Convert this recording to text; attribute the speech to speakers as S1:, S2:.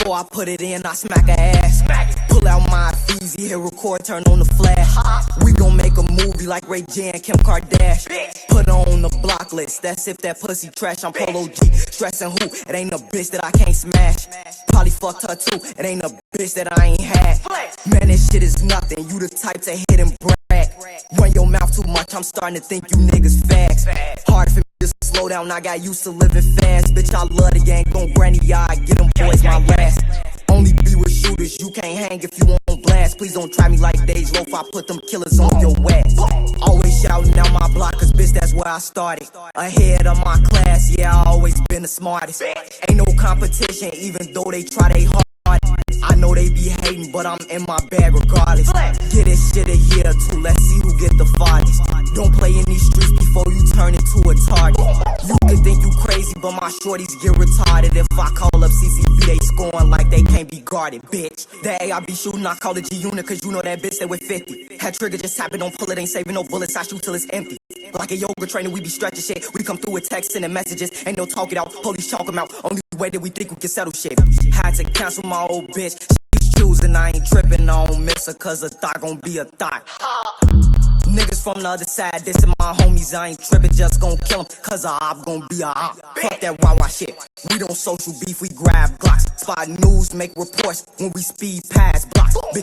S1: Before I put it in, I smack her ass. Pull out my easy, hit record, turn on the flash. We gon' make a movie like Ray J and Kim Kardashian. Put her on the block list, that's if that pussy trash. I'm Polo G, stressing who? It ain't a bitch that I can't smash. Probably fucked her too, it ain't a bitch that I ain't had. Man, this shit is nothing, you the type to hit and brag. Run your mouth too much, I'm starting to think you niggas fast. Hard for me to slow down, I got used to living fast. Bitch, I love the yank, gon' granny eye, get them boys my last. Only be with shooters, you can't hang if you won't blast. Please don't try me like Days Loaf, I put them killers on your ass. Always shouting out my block, cause bitch, that's where I started. Ahead of my class, yeah, I always been the smartest. Ain't no competition, even though they try they hard. I know they be hating, but I'm in my bag regardless. Get this shit a year or two, let's see who get the farthest. Don't play in these streets before you turn into a target. You can think you crazy, but my shorties get retarded. If I call up CCB, they scoring like they can't be guarded, bitch. That ARB shooting, I call it G-Unit, cause you know that bitch, they with 50. Had trigger, just tap it, don't pull it, ain't saving no bullets, I shoot till it's empty. Like a yoga trainer, we be stretching shit. We come through with texting and messages, ain't no talk it out, police chalk them out. Only way that we think we can settle shit. Had to cancel my old bitch, she's choosing, I ain't tripping, I don't miss her, cause a thought gon' be a thought. Niggas from the other side, this and my homies, I ain't tripping, just gon' kill 'em, cause a op gon' be a op. Fuck that wah-wah shit, we don't social beef, we grab Glocks. Spot news, make reports when we speed past blocks. Bitch,